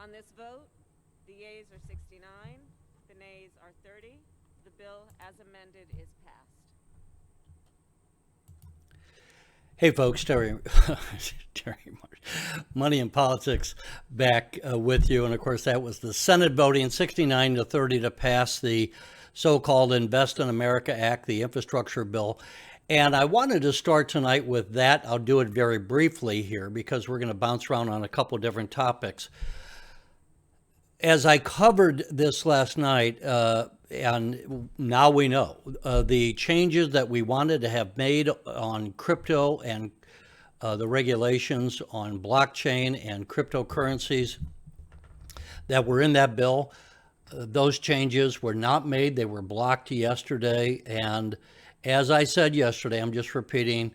On this vote, the yeas are 69, the nays are 30. The bill as amended is passed. Hey folks, Terry, Terry Money and Politics back with you. And of course, that was the Senate voting 69 to 30 to pass the so-called Invest in America Act, the infrastructure bill. And I wanted to start tonight with that. I'll do it very briefly here because we're going to bounce around on a couple different topics. As I covered this last night, and now we know the changes that we wanted to have made on crypto and the regulations on blockchain and cryptocurrencies that were in that bill, those changes were not made. They were blocked yesterday. And as I said yesterday, I'm just repeating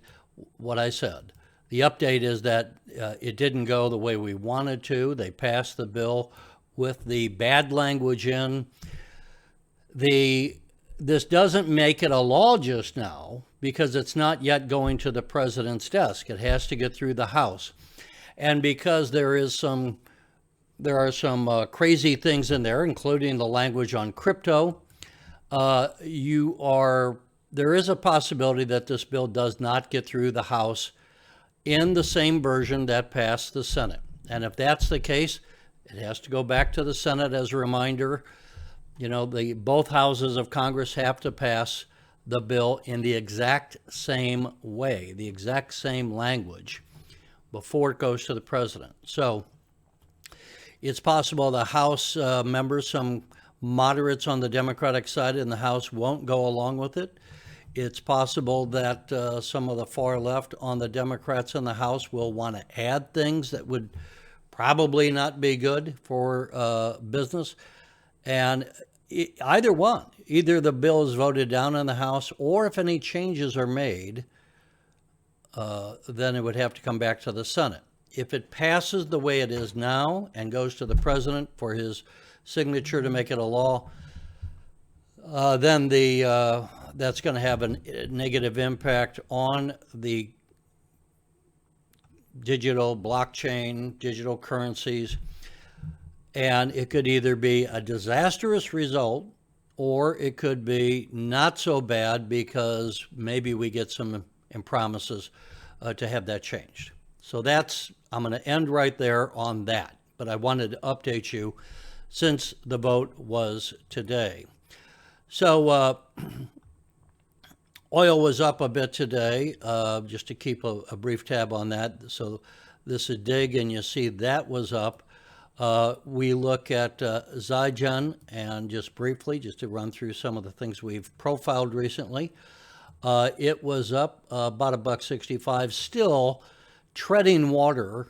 what I said. The update is that it didn't go the way we wanted to. They passed the bill with the bad language in. This doesn't make it a law just now because it's not yet going to the president's desk. It has to get through the House. And because there are some crazy things in there, including the language on crypto, there is a possibility that this bill does not get through the House in the same version that passed the Senate. And if that's the case, it has to go back to the Senate as a reminder. You know, both houses of Congress have to pass the bill in the exact same way, the exact same language before it goes to the president. So it's possible the House members, some moderates on the Democratic side in the House, won't go along with it. It's possible that some of the far left on the Democrats in the House will want to add things that would probably not be good for business. And either one, either the bill is voted down in the House, or if any changes are made, then it would have to come back to the Senate. If it passes the way it is now and goes to the president for his signature to make it a law, then that's going to have a negative impact on the digital blockchain, digital currencies. And it could either be a disastrous result or it could be not so bad because maybe we get some promises to have that changed. So I'm going to end right there on that. But I wanted to update you since the vote was today. So oil was up a bit today, just to keep a brief tab on that. So this is DIG, and you see that was up. We look at Zygen, and just briefly, just to run through some of the things we've profiled recently, it was up about $1.65, still treading water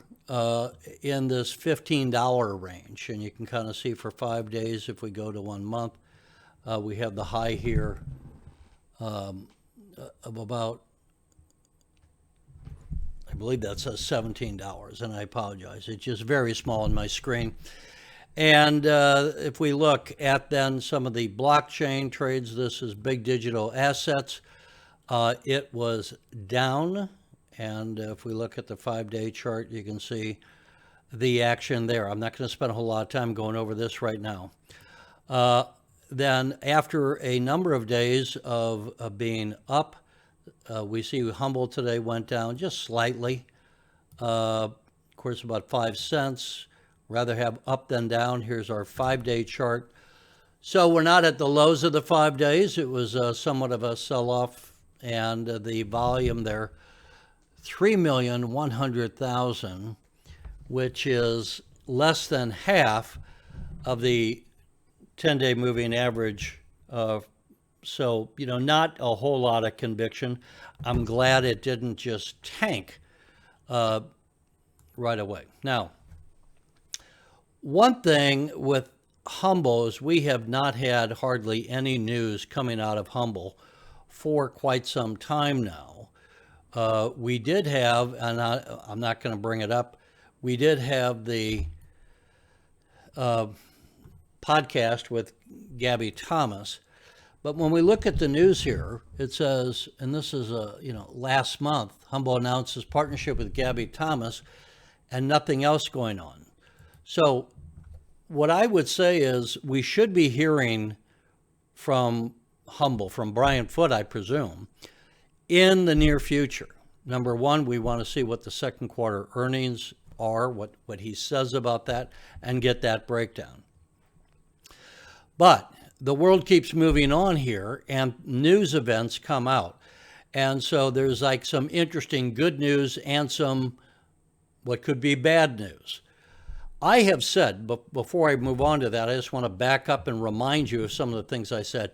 in this $15 range. And you can kind of see for 5 days, if we go to 1 month, we have the high here of about, I believe that says $17, and I apologize. It's just very small on my screen. And if we look at then some of the blockchain trades, this is big digital assets. It was down. And if we look at the 5-day chart, you can see the action there. I'm not going to spend a whole lot of time going over this right now. Then after a number of days of being up, we see Humble today went down just slightly. Of course, about 5 cents. Rather have up than down. Here's our 5-day chart. So we're not at the lows of the 5 days. It was somewhat of a sell-off, and the volume there, 3,100,000, which is less than half of the 10-day moving average. So, not a whole lot of conviction. I'm glad it didn't just tank right away. Now, one thing with Humble is we have not had hardly any news coming out of Humble for quite some time now. We did have, and I'm not going to bring it up, we did have the podcast with Gabby Thomas. But when we look at the news here, it says, and this is last month, Humble announces partnership with Gabby Thomas and nothing else going on. So what I would say is we should be hearing from Humble, from Brian Foote, I presume, in the near future. Number one, we want to see what the second quarter earnings are, what he says about that, and get that breakdown. But the world keeps moving on here, and news events come out. And so there's like some interesting good news and some what could be bad news. I have said, but before I move on to that, I just want to back up and remind you of some of the things I said.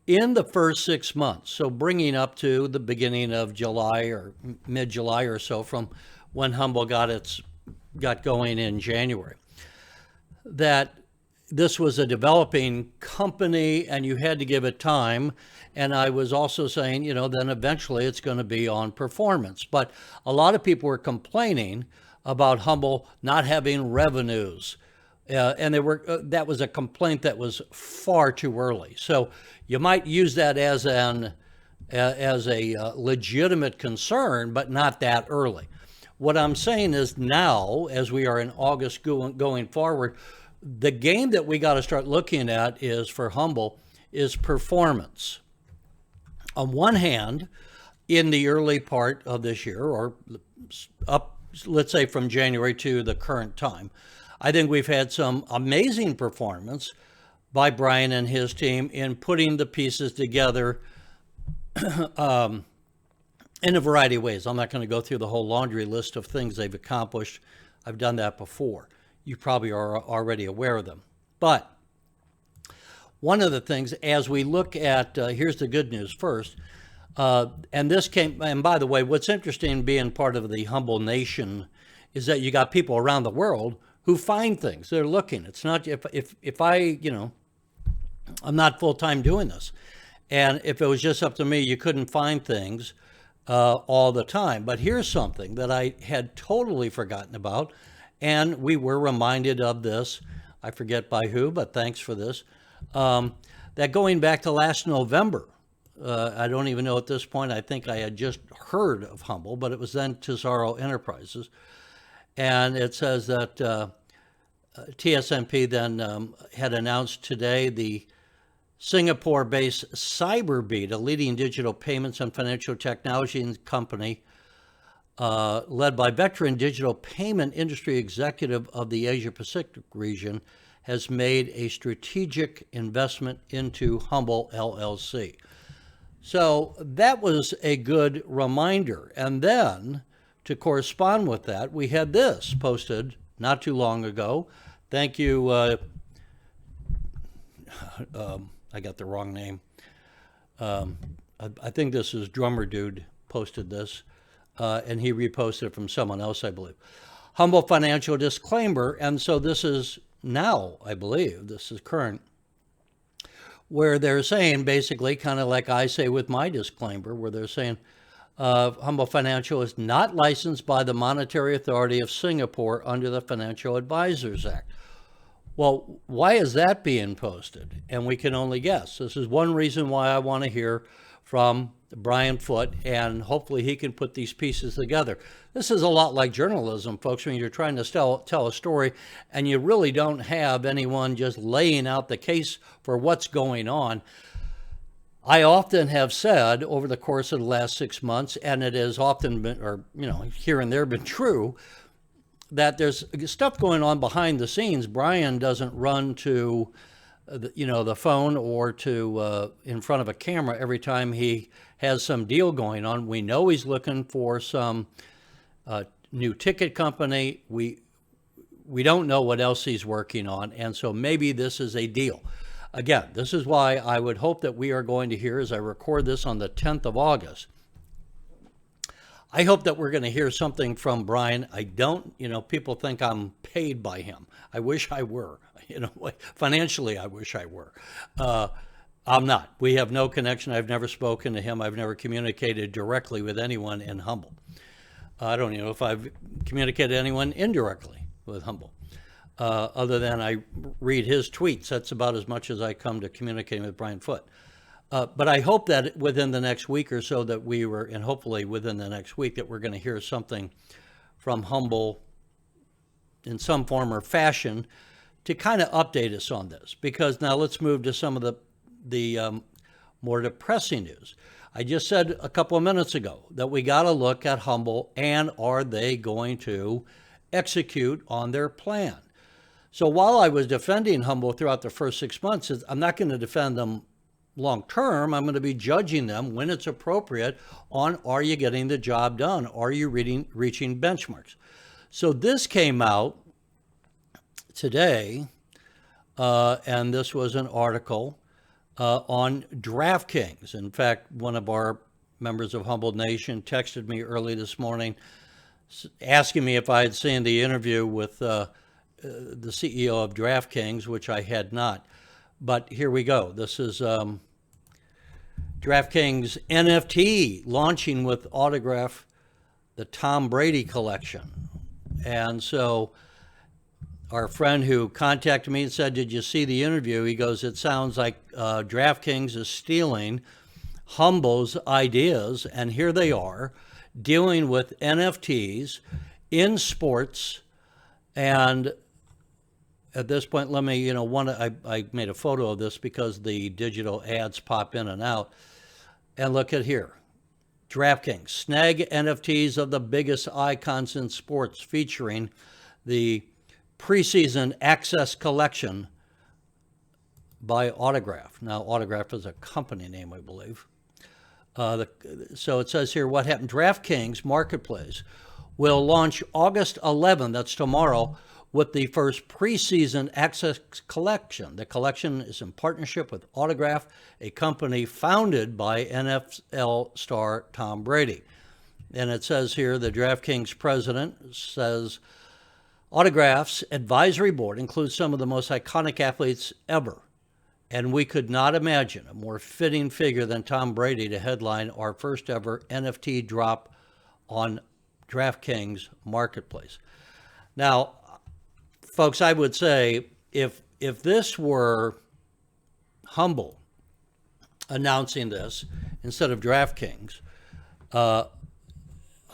In the first 6 months, so bringing up to the beginning of July or mid-July or so from when Humble got going in January, that this was a developing company and you had to give it time. And I was also saying, then eventually it's going to be on performance. But a lot of people were complaining about Humble not having revenues. And that was a complaint that was far too early. So you might use that as a legitimate concern, but not that early. What I'm saying is now, as we are in August going forward, the game that we got to start looking at is for Humble is performance. On one hand, in the early part of this year, or up, let's say from January to the current time, I think we've had some amazing performance by Brian and his team in putting the pieces together in a variety of ways. I'm not going to go through the whole laundry list of things they've accomplished. I've done that before. You probably are already aware of them. But one of the things, as we look at, here's the good news first, and by the way, what's interesting being part of the Humble Nation is that you got people around the world who find things. They're looking. It's not, if I, I'm not full-time doing this. And if it was just up to me, you couldn't find things all the time. But here's something that I had totally forgotten about. And we were reminded of this, I forget by who, but thanks for this, that going back to last November, I don't even know at this point, I think I had just heard of Humble, but it was then Tesoro Enterprises. And it says that TSMP then had announced today the Singapore-based Cyberbeat, a leading digital payments and financial technology company, led by veteran digital payment industry executive of the Asia Pacific region, has made a strategic investment into Humble LLC. So that was a good reminder. And then to correspond with that, we had this posted not too long ago. Thank you. I got the wrong name. I think this is Drummer Dude posted this. And he reposted it from someone else, I believe. Humble financial disclaimer, and so this is now, I believe, this is current, where they're saying basically, kind of like I say with my disclaimer, where they're saying Humble Financial is not licensed by the Monetary Authority of Singapore under the Financial Advisors Act. Well, why is that being posted? And we can only guess. This is one reason why I want to hear from Brian Foote, and hopefully he can put these pieces together. This is a lot like journalism, folks, when you're trying to tell a story and you really don't have anyone just laying out the case for what's going on. I often have said over the course of the last 6 months, and it has often been, or here and there been true, that there's stuff going on behind the scenes. Brian doesn't run to the phone or to in front of a camera every time he has some deal going on. We know he's looking for some new ticket company. We don't know what else he's working on, and so maybe this is a deal. Again, this is why I would hope that we are going to hear, as I record this on the 10th of August, I hope that we're going to hear something from Brian. I don't, people think I'm paid by him. I wish I were. Financially, I wish I were. I'm not. We have no connection. I've never spoken to him. I've never communicated directly with anyone in Humble. I don't know if I've communicated to anyone indirectly with Humble. Other than I read his tweets. That's about as much as I come to communicating with Brian Foote. But I hope that within the next week or so and hopefully within the next week, that we're going to hear something from Humble in some form or fashion to kind of update us on this, because now let's move to some of the more depressing news. I just said a couple of minutes ago that we got to look at Humble, and are they going to execute on their plan? So while I was defending Humble throughout the first 6 months, I'm not going to defend them long term. I'm going to be judging them when it's appropriate on, are you getting the job done? Are you reaching benchmarks? So this came out today, and this was an article on Draftkings. In fact, one of our members of Humble Nation texted me early this morning asking me if I had seen the interview with the CEO of Draftkings, which I had not. But here we go. This is Draftkings NFT launching with autograph, the Tom Brady collection. And so our friend who contacted me and said, did you see the interview? He goes, it sounds like Draftkings is stealing Humble's ideas, and here they are dealing with NFTs in sports. And at this point, let me, I made a photo of this because the digital ads pop in and out. And look at here. DraftKings, snag NFTs of the biggest icons in sports, featuring the preseason access collection by Autograph. Now, Autograph is a company name, I believe. So it says here, what happened? DraftKings Marketplace will launch August 11th, that's tomorrow, with the first preseason access collection. The collection is in partnership with Autograph, a company founded by NFL star Tom Brady. And it says here, the DraftKings president says, Autograph's advisory board includes some of the most iconic athletes ever, and we could not imagine a more fitting figure than Tom Brady to headline our first ever NFT drop on DraftKings Marketplace. Now, folks, I would say if this were Humble announcing this instead of DraftKings,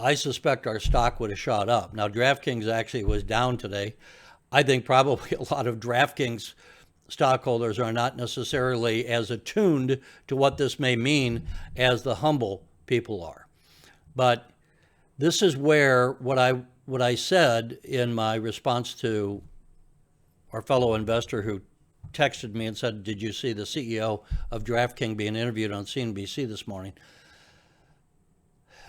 I suspect our stock would have shot up. Now, DraftKings actually was down today. I think probably a lot of DraftKings stockholders are not necessarily as attuned to what this may mean as the Humble people are. But this is where what I said in my response to our fellow investor who texted me and said, did you see the CEO of DraftKings being interviewed on CNBC this morning?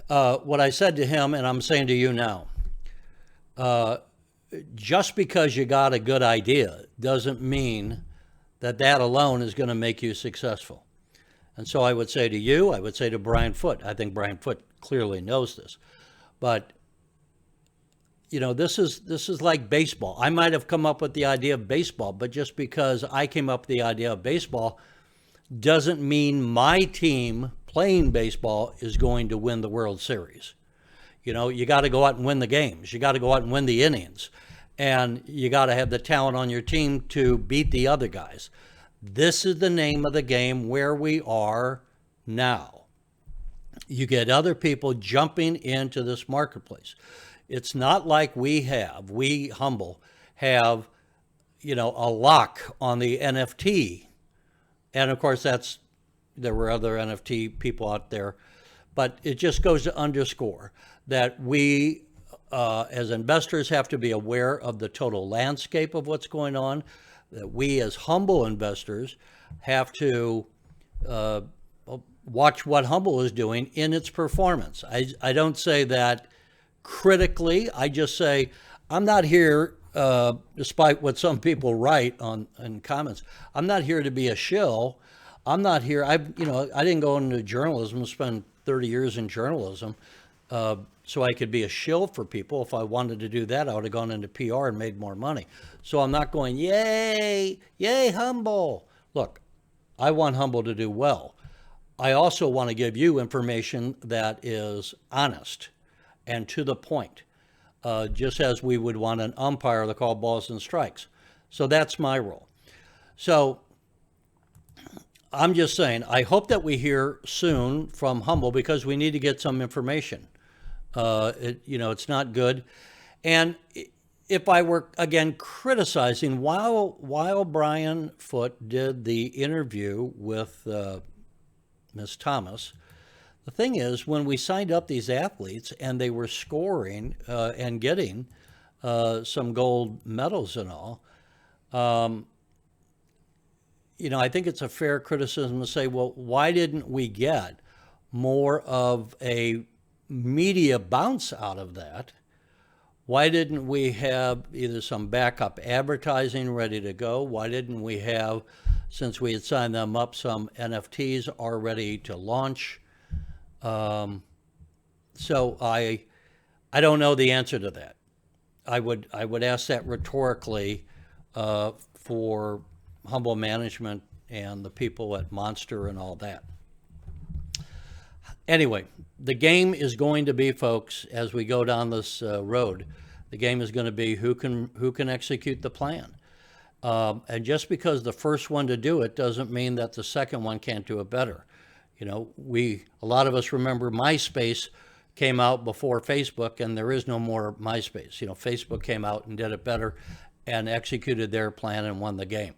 What I said to him, and I'm saying to you now, just because you got a good idea doesn't mean that that alone is going to make you successful. And so I would say to you, I would say to Brian Foote, I think Brian Foote clearly knows this, but this is like baseball. I might have come up with the idea of baseball, but just because I came up with the idea of baseball doesn't mean my team playing baseball is going to win the World Series. You got to go out and win the games. You got to go out and win the innings. And you got to have the talent on your team to beat the other guys. This is the name of the game where we are now. You get other people jumping into this marketplace. It's not like we Humble, have, a lock on the NFT. And of course, there were other NFT people out there. But it just goes to underscore that we, as investors, have to be aware of the total landscape of what's going on. That we, as Humble investors, have to watch what Humble is doing in its performance. I don't say that critically. I just say I'm not here, despite what some people write in comments. I'm not here to be a shill. I'm not here. I didn't go into journalism, spend 30 years in journalism, so I could be a shill for people. If I wanted to do that, I would have gone into PR and made more money. So I'm not going, yay, Humble. Look, I want Humble to do well. I also want to give you information that is honest and to the point, just as we would want an umpire to call balls and strikes. So that's my role. So I'm just saying, I hope that we hear soon from Humble, because we need to get some information. It's not good. And if I were, again, criticizing, while Brian Foote did the interview with Ms. Thomas, the thing is, when we signed up these athletes and they were scoring and getting some gold medals and all, I think it's a fair criticism to say, well, why didn't we get more of a media bounce out of that? Why didn't we have either some backup advertising ready to go? Why didn't we have, since we had signed them up, some NFTs already to launch? So I don't know the answer to that. I would ask that rhetorically for Humble Management and the people at Monster and all that. Anyway, the game is going to be, folks, as we go down this road, the game is going to be who can execute the plan. And just because the first one to do it doesn't mean that the second one can't do it better. A lot of us remember MySpace came out before Facebook, and there is no more MySpace. Facebook came out and did it better and executed their plan and won the game.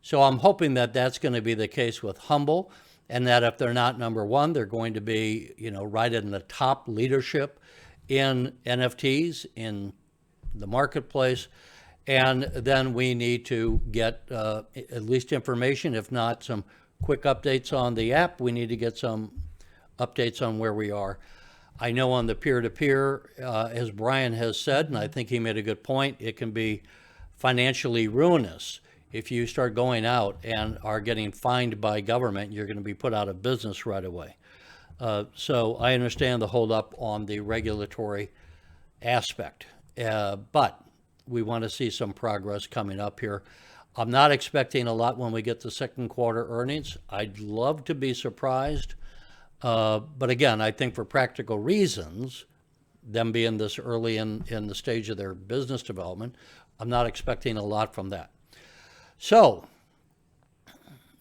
So I'm hoping that that's going to be the case with Humble, and that if they're not number one, they're going to be, right in the top leadership in NFTs, in the marketplace. And then we need to get at least information, if not some quick updates on the app. We need to get some updates on where we are. I know on the peer-to-peer, as Brian has said, and I think he made a good point, it can be financially ruinous. If you start going out and are getting fined by government, you're going to be put out of business right away. So I understand the holdup on the regulatory aspect, but we want to see some progress coming up here. I'm not expecting a lot when we get to second quarter earnings. I'd love to be surprised. But again, I think for practical reasons, them being this early in the stage of their business development, I'm not expecting a lot from that. So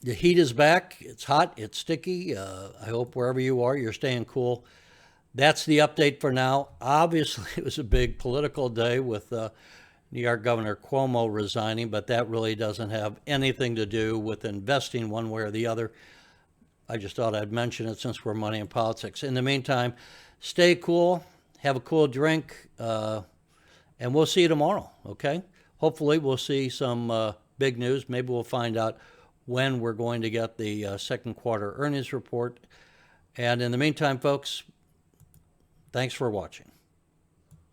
the heat is back. It's hot. It's sticky. I hope wherever you are, you're staying cool. That's the update for now. Obviously, it was a big political day with New York Governor Cuomo resigning, but that really doesn't have anything to do with investing one way or the other. I just thought I'd mention it since we're money and politics. In the meantime, stay cool, have a cool drink, and we'll see you tomorrow, okay? Hopefully we'll see some big news. Maybe we'll find out when we're going to get the second quarter earnings report. And in the meantime, folks, thanks for watching.